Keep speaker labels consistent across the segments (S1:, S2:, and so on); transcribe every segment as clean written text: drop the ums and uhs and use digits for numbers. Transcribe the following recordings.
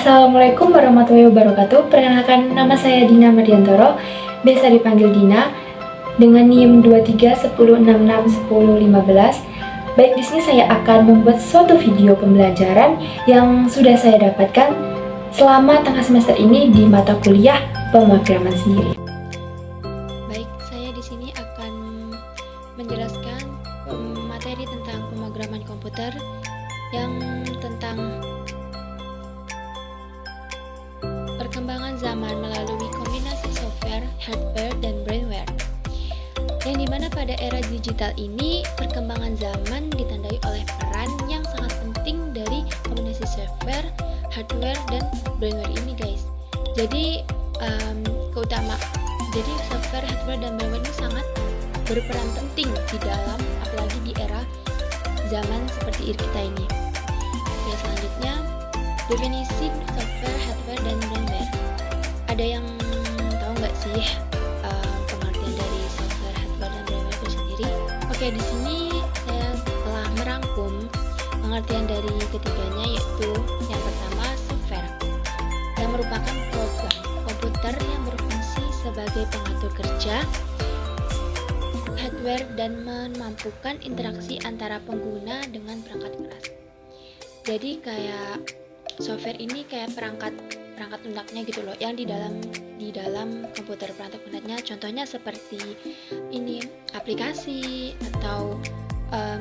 S1: Assalamualaikum warahmatullahi wabarakatuh. Perkenalkan, nama saya Dina Mardiantoro, biasa dipanggil Dina, dengan NIM 2310661015. Baik, di sini saya akan membuat suatu video pembelajaran yang sudah saya dapatkan selama tengah semester ini di mata kuliah pemrograman sendiri.
S2: Baik, saya di sini akan menjelaskan materi tentang pemrograman komputer yang tentang perkembangan zaman melalui kombinasi software, hardware, dan brainware. Yang dimana pada era digital ini, perkembangan zaman ditandai oleh peran yang sangat penting dari kombinasi software, hardware, dan brainware ini, guys. Jadi software, hardware, dan brainware ini sangat berperan penting di dalam, apalagi di era zaman seperti kita ini. Oke, selanjutnya definisi software, hardware, dan brainware. Ada yang tahu nggak sih pengertian dari software, hardware, dan brainware itu sendiri? Oke, di sini saya telah merangkum pengertian dari ketiganya, yaitu yang pertama software, yang merupakan program komputer yang berfungsi sebagai pengatur kerja, hardware, dan memampukan interaksi antara pengguna dengan perangkat keras. Jadi kayak software ini kayak perangkat lunaknya gitu loh, yang di dalam komputer. Perangkat lunaknya contohnya seperti ini, aplikasi atau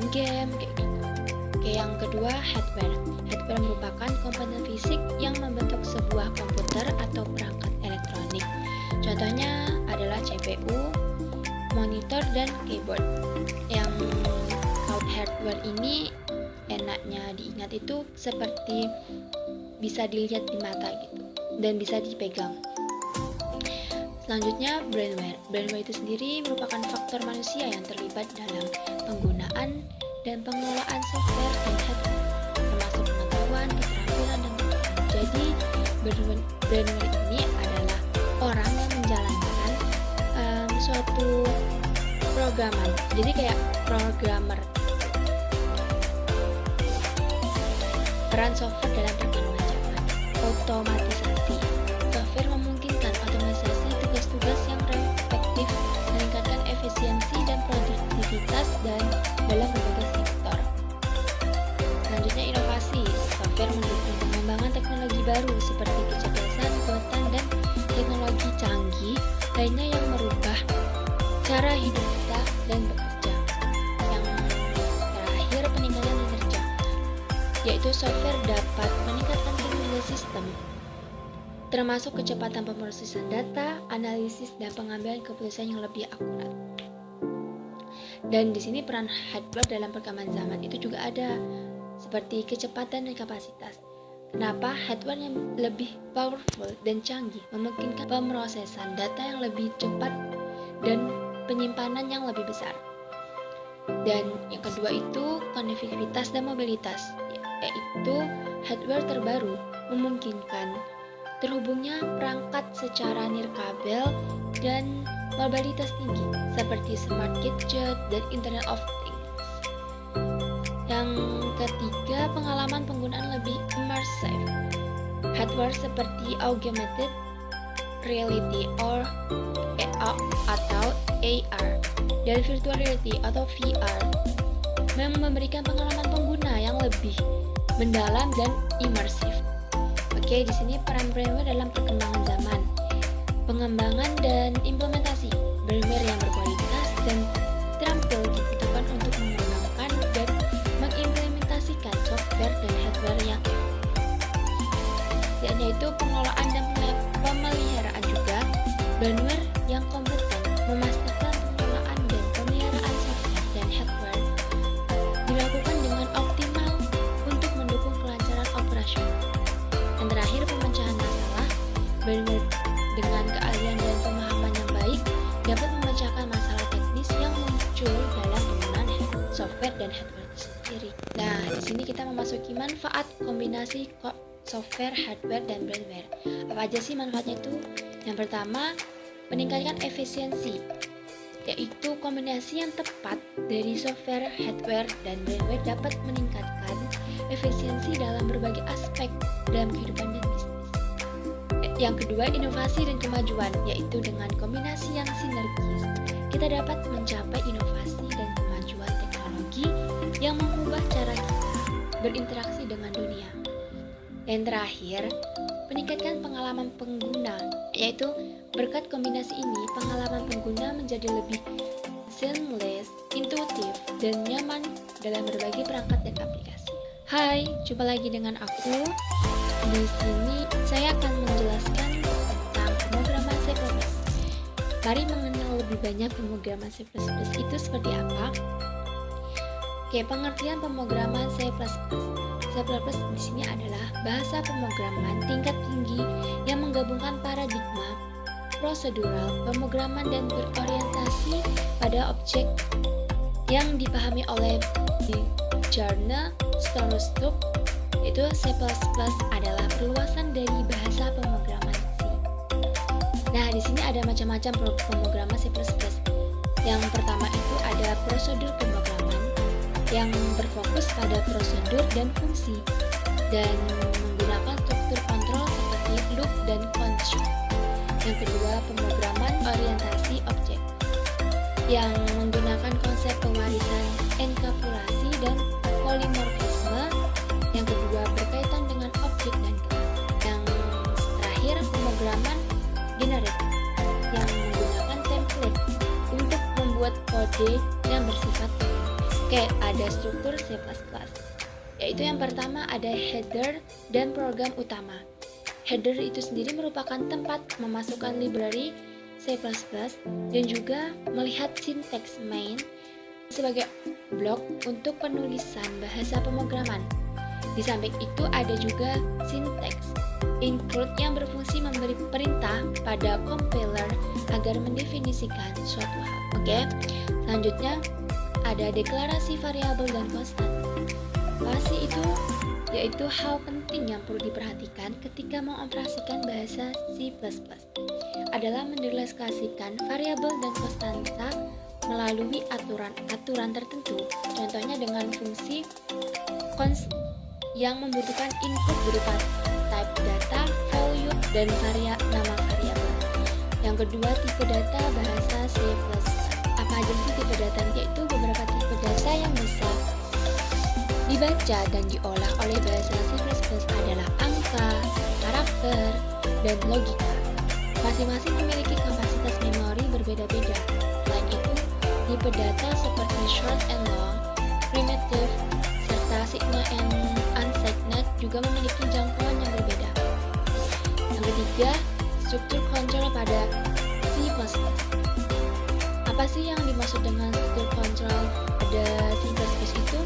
S2: game kayak gitu. Oke, yang kedua hardware. Hardware merupakan komponen fisik yang membentuk sebuah komputer atau perangkat elektronik. Contohnya adalah CPU, monitor, dan keyboard. Yang hardware ini enaknya diingat itu seperti bisa dilihat di mata gitu dan bisa dipegang. Selanjutnya brainware. Brainware itu sendiri merupakan faktor manusia yang terlibat dalam penggunaan dan pengelolaan software dan hardware, termasuk pengetahuan, keterampilan, dan kebutuhan. Jadi brainware ini adalah orang yang menjalankan suatu programan. Jadi kayak programmer. Peran software dalam perkembangan zaman. Otomatisasi. Software memungkinkan otomatisasi tugas-tugas yang efektif, meningkatkan efisiensi dan produktivitas dalam berbagai sektor. Selanjutnya inovasi. Software mendukung pengembangan teknologi baru seperti kecerdasan buatan dan teknologi canggih lainnya yang merubah cara hidup kita dan bekerja. Yang terakhir, peningkatan kinerja, yaitu software dapat meningkatkan kinerja sistem, termasuk kecepatan pemrosesan data, analisis, dan pengambilan keputusan yang lebih akurat. Dan di sini peran hardware dalam perkembangan zaman itu juga ada, seperti kecepatan dan kapasitas. Kenapa? Hardware yang lebih powerful dan canggih memungkinkan pemrosesan data yang lebih cepat dan penyimpanan yang lebih besar. Dan yang kedua itu konektivitas dan mobilitas, yaitu hardware terbaru memungkinkan terhubungnya perangkat secara nirkabel dan mobilitas tinggi seperti smart gadget dan Internet of Things. Yang ketiga, pengalaman penggunaan lebih immersive. Hardware seperti augmented reality atau AR dan virtual reality atau VR memberikan pengalaman pengguna yang lebih mendalam dan imersif. Oke, di sini peran brainware dalam perkembangan zaman. Pengembangan dan implementasi brainware yang berkualitas dan terampil dibutuhkan untuk mengembangkan dan mengimplementasikan software dan hardware yang efektif. Yaitu pengelolaan dan pemeliharaan juga. Brainware yang kompeten memastikan pengelolaan dan pemeliharaan software dan hardware dilakukan dengan optimal untuk mendukung kelancaran operasional. Dan terakhir, pemecahan masalah. Brainware dengan keahlian dan pemahaman yang baik dapat memecahkan masalah teknis yang muncul dalam penggunaan software dan hardware itu sendiri. Nah, di sini kita memasuki manfaat kombinasi software, hardware, dan brainware. Apa aja sih manfaatnya itu? Yang pertama, meningkatkan efisiensi, yaitu kombinasi yang tepat dari software, hardware, dan brainware dapat meningkatkan efisiensi dalam berbagai aspek dalam kehidupan dan bisnis. Yang kedua, inovasi dan kemajuan, yaitu dengan kombinasi yang sinergis, kita dapat mencapai inovasi dan kemajuan teknologi yang mengubah cara kita berinteraksi dengan dunia. Yang terakhir, meningkatkan pengalaman pengguna, yaitu berkat kombinasi ini, pengalaman pengguna menjadi lebih seamless, intuitif, dan nyaman dalam berbagai perangkat dan aplikasi. Hai, jumpa lagi dengan aku. Di sini saya akan menjelaskan tentang pemrograman C++. Mari mengenal lebih banyak pemrograman C++ itu seperti apa. Oke, pengertian pemrograman C++. C++ di sini adalah bahasa pemrograman tingkat tinggi yang menggabungkan paradigma prosedural, pemrograman dan berorientasi pada objek yang dipahami oleh Bjarne Stroustrup. Itu C++ adalah perluasan dari bahasa pemrograman C. Nah, di sini ada macam-macam pemrograman C++. Yang pertama itu ada prosedur pemrograman yang berfokus pada prosedur dan fungsi dan menggunakan struktur kontrol seperti loop dan function. Yang kedua, pemrograman orientasi objek yang menggunakan konsep pewarisan enkapsulasi dan polimorfisme. Yang kedua, berkaitan dengan objek dan kelas. Yang terakhir, pemrograman generik yang menggunakan template untuk membuat kode yang bersifat umum. Oke, ada struktur C++, yaitu yang pertama ada header dan program utama. Header itu sendiri merupakan tempat memasukkan library C++ dan juga melihat sinteks main sebagai blok untuk penulisan bahasa pemrograman. Di samping itu ada juga sinteks include yang berfungsi memberi perintah pada compiler agar mendefinisikan suatu hal. Oke, selanjutnya ada deklarasi variabel dan konstan. Deklarasi itu yaitu hal penting yang perlu diperhatikan ketika mengoperasikan bahasa C++. Adalah mendeklarasikan variabel dan konstanta melalui aturan tertentu. Contohnya dengan fungsi const yang membutuhkan input berupa type data, value, dan nama variabel. Yang kedua, tipe data bahasa C++. Apa aja sih tipe data? Yaitu beberapa tipe data yang bisa dibaca dan diolah oleh bahasa C++ adalah angka, karakter, dan logika. Masing-masing memiliki kapasitas memori berbeda-beda. Selain itu, tipe data seperti short and long, primitive, serta signed and unsigned juga memiliki jangkauan yang berbeda. Yang ketiga, struktur kontrol pada C++. Apa sih yang dimaksud dengan struktur kontrol pada C++ itu?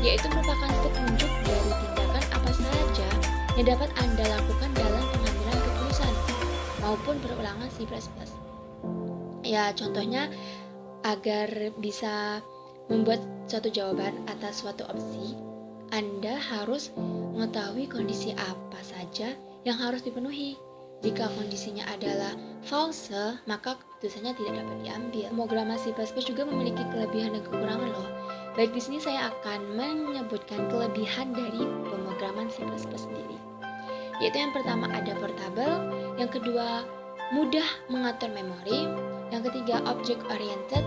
S2: Yaitu merupakan petunjuk dari tindakan apa saja yang dapat Anda lakukan dalam pengambilan keputusan maupun perulangan C++. Ya, contohnya agar bisa membuat suatu jawaban atas suatu opsi, Anda harus mengetahui kondisi apa saja yang harus dipenuhi. Jika kondisinya adalah false, maka keputusannya tidak dapat diambil. Pemrograman C++ juga memiliki kelebihan dan kekurangan loh. Baik, di sini saya akan menyebutkan kelebihan dari pemrograman C++ sendiri. Yaitu yang pertama ada portable, yang kedua mudah mengatur memori, yang ketiga object oriented,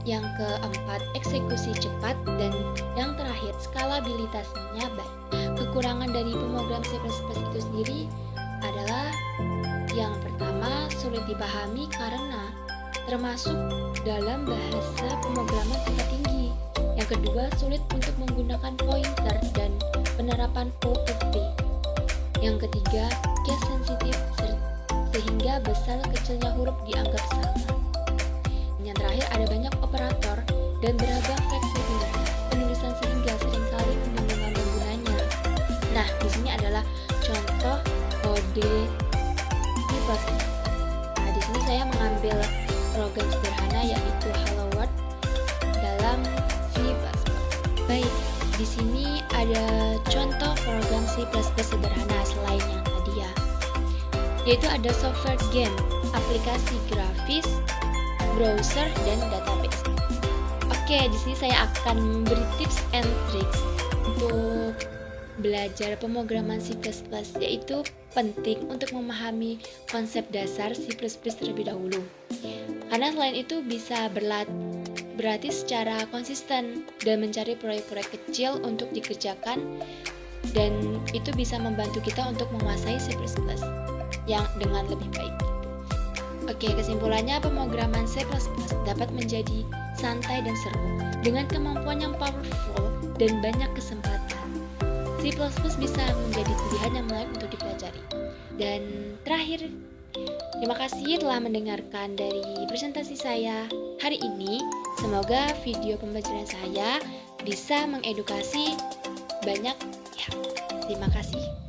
S2: yang keempat eksekusi cepat, dan yang terakhir skalabilitasnya baik. Kekurangan dari pemrogram C++ itu sendiri adalah yang pertama sulit dipahami karena termasuk dalam bahasa pemrograman tingkat tinggi. Yang kedua sulit untuk menggunakan pointer dan penerapan OOP. Yang ketiga case sensitif sehingga besar kecilnya huruf dianggap sama. Yang terakhir ada banyak operator dan beragam fleksibilitas penulisan sehingga seringkali membingungkan penggunanya. Nah, di sini adalah contoh kode C++. Nah, di sini saya mengambil program sederhana yaitu Hello World dalam C++. Baik, di sini ada contoh program C++ sederhana selain yang tadi ya. Yaitu ada software game, aplikasi grafis, browser, dan database. Oke, di sini saya akan memberi tips and tricks untuk belajar pemrograman C++, yaitu penting untuk memahami konsep dasar C++ terlebih dahulu. Karena selain itu bisa berlatih secara konsisten dan mencari proyek-proyek kecil untuk dikerjakan, dan itu bisa membantu kita untuk menguasai C++ yang dengan lebih baik. Oke, kesimpulannya pemrograman C++ dapat menjadi santai dan seru dengan kemampuan yang powerful dan banyak kesempatan. C++ bisa menjadi pilihan yang menarik untuk dipelajari. Dan terakhir, terima kasih telah mendengarkan dari presentasi saya hari ini. Semoga video pembelajaran saya bisa mengedukasi banyak ya. Terima kasih.